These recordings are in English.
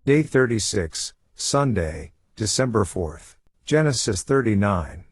Day 36, Sunday, December 4th. Genesis 39.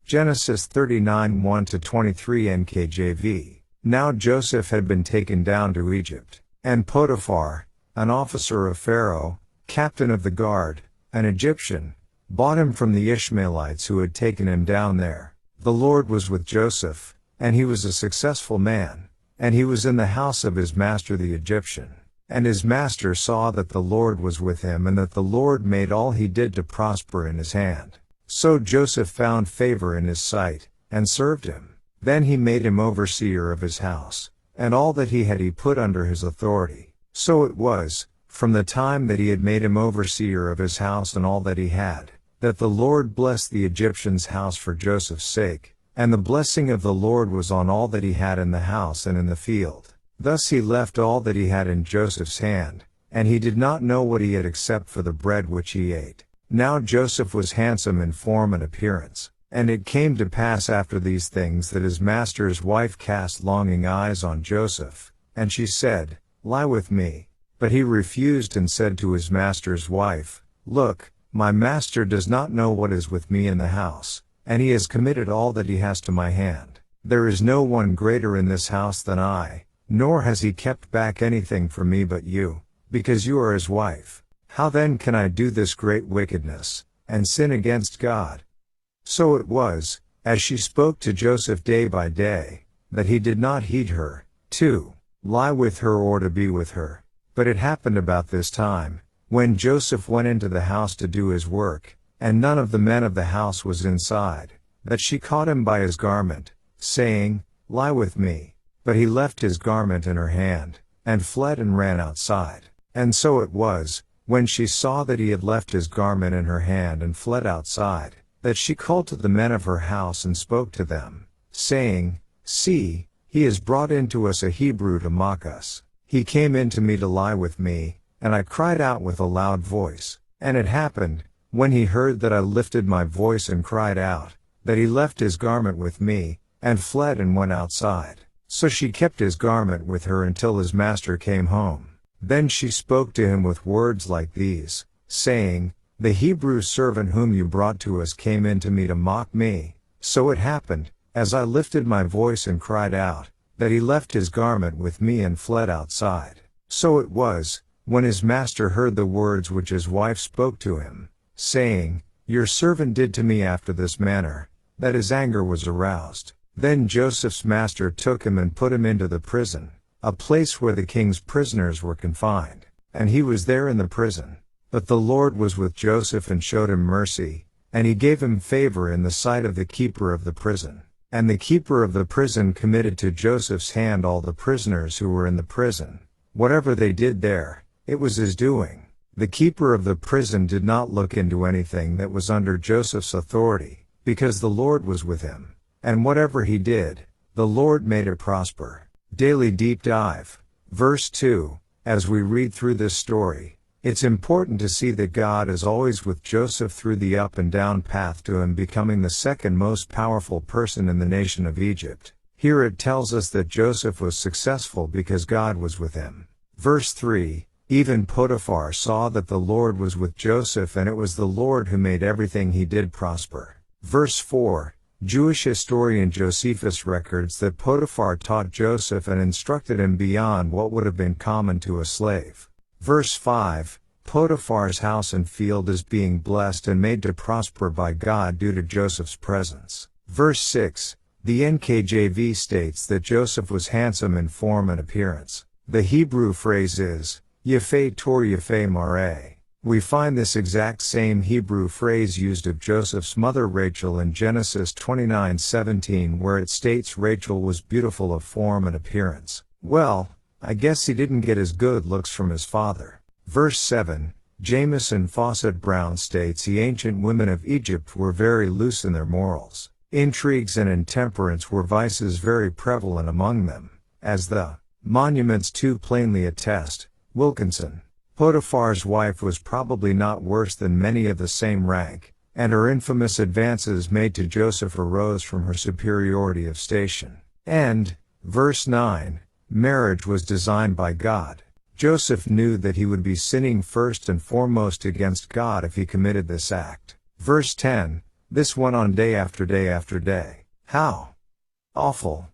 Genesis 39 1-23 NKJV. Now Joseph had been taken down to Egypt, and Potiphar, an officer of Pharaoh, captain of the guard, an Egyptian, bought him from the Ishmaelites who had taken him down there. The Lord was with Joseph, and he was a successful man, and he was in the house of his master the Egyptian. And his master saw that the Lord was with him and that the Lord made all he did to prosper in his hand. So Joseph found favor in his sight, and served him. Then he made him overseer of his house, and all that he had he put under his authority. So it was, from the time that he had made him overseer of his house and all that he had, that the Lord blessed the Egyptian's house for Joseph's sake, and the blessing of the Lord was on all that he had in the house and in the field. Thus he left all that he had in Joseph's hand, and he did not know what he had except for the bread which he ate. Now Joseph was handsome in form and appearance. And it came to pass after these things that his master's wife cast longing eyes on Joseph, and she said, "Lie with me." But he refused and said to his master's wife, "Look, my master does not know what is with me in the house, and he has committed all that he has to my hand. There is no one greater in this house than I, nor has he kept back anything from me but you, because you are his wife. How then can I do this great wickedness, and sin against God?" So it was, as she spoke to Joseph day by day, that he did not heed her, to lie with her or to be with her. But it happened about this time, when Joseph went into the house to do his work, and none of the men of the house was inside, that she caught him by his garment, saying, "Lie with me." But he left his garment in her hand, and fled and ran outside. And so it was, when she saw that he had left his garment in her hand and fled outside, that she called to the men of her house and spoke to them, saying, "See, he has brought into us a Hebrew to mock us. He came in to me to lie with me, and I cried out with a loud voice. And it happened, when he heard that I lifted my voice and cried out, that he left his garment with me, and fled and went outside. So she kept his garment with her until his master came home. Then she spoke to him with words like these, saying, 'The Hebrew servant whom you brought to us came in to me to mock me.' So it happened, as I lifted my voice and cried out, that he left his garment with me and fled outside. So it was, when his master heard the words which his wife spoke to him, saying, 'Your servant did to me after this manner,' that his anger was aroused. Then Joseph's master took him and put him into the prison, a place where the king's prisoners were confined, and he was there in the prison. But the Lord was with Joseph and showed him mercy, and he gave him favor in the sight of the keeper of the prison. And the keeper of the prison committed to Joseph's hand all the prisoners who were in the prison. Whatever they did there, it was his doing. The keeper of the prison did not look into anything that was under Joseph's authority, because the Lord was with him. And whatever he did, the Lord made it prosper. Daily Deep Dive. Verse 2. As we read through this story, it's important to see that God is always with Joseph through the up and down path to him becoming the second most powerful person in the nation of Egypt. Here it tells us that Joseph was successful because God was with him. Verse 3. Even Potiphar saw that the Lord was with Joseph, and it was the Lord who made everything he did prosper. Verse 4. Jewish historian Josephus records that Potiphar taught Joseph and instructed him beyond what would have been common to a slave. Verse 5. Potiphar's house and field is being blessed and made to prosper by God due to Joseph's presence. Verse 6. The NKJV states that Joseph was handsome in form and appearance. The Hebrew phrase is, Yefeh Tor Yefeh Mareh. We find this exact same Hebrew phrase used of Joseph's mother Rachel in Genesis 29:17, where it states Rachel was beautiful of form and appearance. Well, I guess he didn't get his good looks from his father. Verse 7, Jamieson Fawcett Brown states the ancient women of Egypt were very loose in their morals. Intrigues and intemperance were vices very prevalent among them, as the monuments too plainly attest. Wilkinson. Potiphar's wife was probably not worse than many of the same rank, and her infamous advances made to Joseph arose from her superiority of station. And, verse 9, marriage was designed by God. Joseph knew that he would be sinning first and foremost against God if he committed this act. Verse 10, this went on day after day after day. How awful!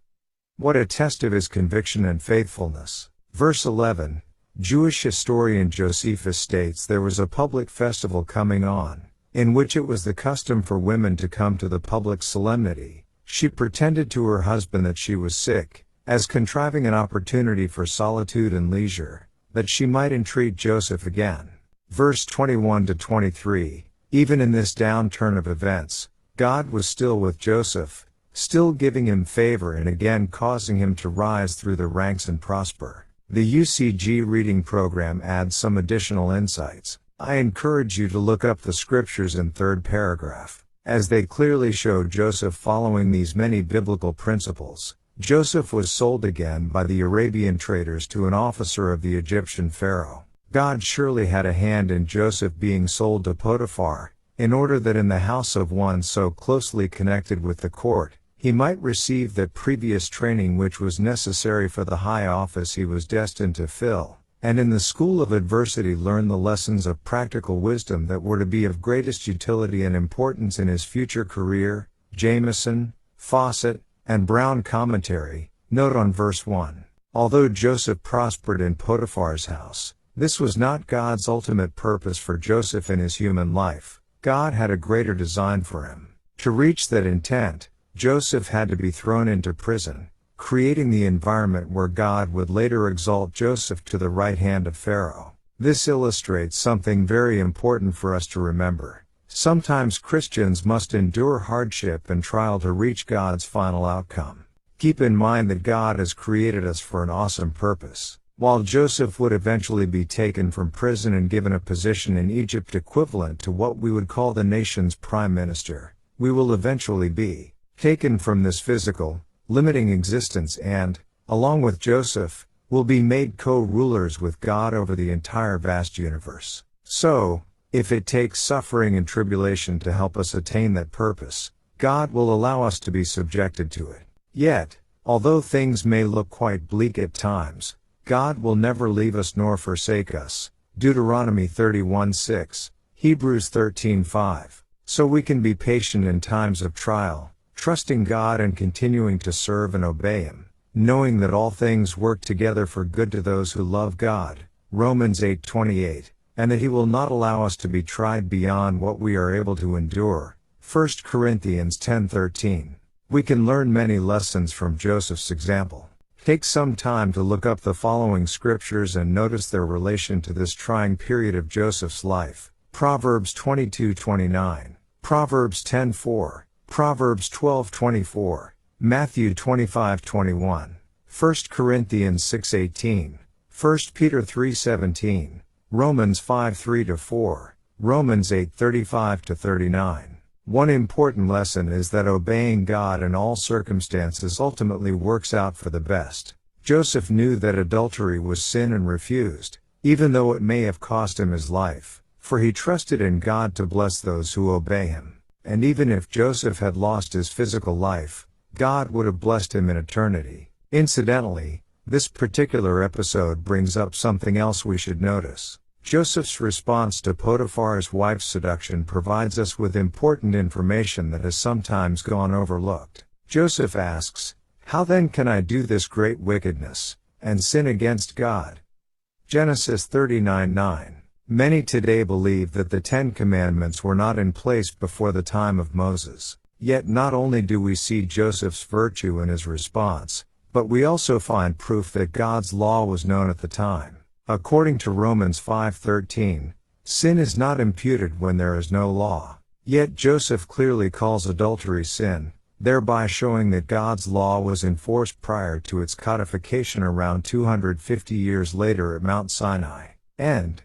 What a test of his conviction and faithfulness. Verse 11, Jewish historian Josephus states there was a public festival coming on, in which it was the custom for women to come to the public solemnity. She pretended to her husband that she was sick, as contriving an opportunity for solitude and leisure, that she might entreat Joseph again. Verse 21 to 23, even in this downturn of events, God was still with Joseph, still giving him favor and again causing him to rise through the ranks and prosper. The UCG reading program adds some additional insights. I encourage you to look up the scriptures in third paragraph, as they clearly show Joseph following these many biblical principles. Joseph was sold again by the Arabian traders to an officer of the Egyptian Pharaoh. God surely had a hand in Joseph being sold to Potiphar, in order that in the house of one so closely connected with the court, he might receive that previous training which was necessary for the high office he was destined to fill, and in the school of adversity learn the lessons of practical wisdom that were to be of greatest utility and importance in his future career. Jameson, Fawcett, and Brown Commentary, note on verse 1. Although Joseph prospered in Potiphar's house, this was not God's ultimate purpose for Joseph in his human life. God had a greater design for him. To reach that intent, Joseph had to be thrown into prison, creating the environment where God would later exalt Joseph to the right hand of Pharaoh. This illustrates something very important for us to remember. Sometimes Christians must endure hardship and trial to reach God's final outcome. Keep in mind that God has created us for an awesome purpose. While Joseph would eventually be taken from prison and given a position in Egypt equivalent to what we would call the nation's prime minister, we will eventually be taken from this physical, limiting existence and, along with Joseph, will be made co-rulers with God over the entire vast universe. So, if it takes suffering and tribulation to help us attain that purpose, God will allow us to be subjected to it. Yet, although things may look quite bleak at times, God will never leave us nor forsake us. Deuteronomy 31:6, Hebrews 13:5. So we can be patient in times of trial, trusting God and continuing to serve and obey Him, knowing that all things work together for good to those who love God. Romans 8:28. And that He will not allow us to be tried beyond what we are able to endure. 1 Corinthians 10:13. We can learn many lessons from Joseph's example. Take some time to look up the following scriptures and notice their relation to this trying period of Joseph's life. Proverbs 22:29, Proverbs 10:4, Proverbs 12:24, Matthew 25:21, 1 Corinthians 6:18, 1 Peter 3:17, Romans 5:3-4, Romans 8:35-39. One important lesson is that obeying God in all circumstances ultimately works out for the best. Joseph knew that adultery was sin and refused, even though it may have cost him his life, for he trusted in God to bless those who obey Him. And even if Joseph had lost his physical life, God would have blessed him in eternity. Incidentally, this particular episode brings up something else we should notice. Joseph's response to Potiphar's wife's seduction provides us with important information that has sometimes gone overlooked. Joseph asks, "How then can I do this great wickedness, and sin against God?" Genesis 39:9. Many today believe that the Ten Commandments were not in place before the time of Moses. Yet not only do we see Joseph's virtue in his response, but we also find proof that God's law was known at the time. According to Romans 5:13, sin is not imputed when there is no law. Yet Joseph clearly calls adultery sin, thereby showing that God's law was enforced prior to its codification around 250 years later at Mount Sinai. End.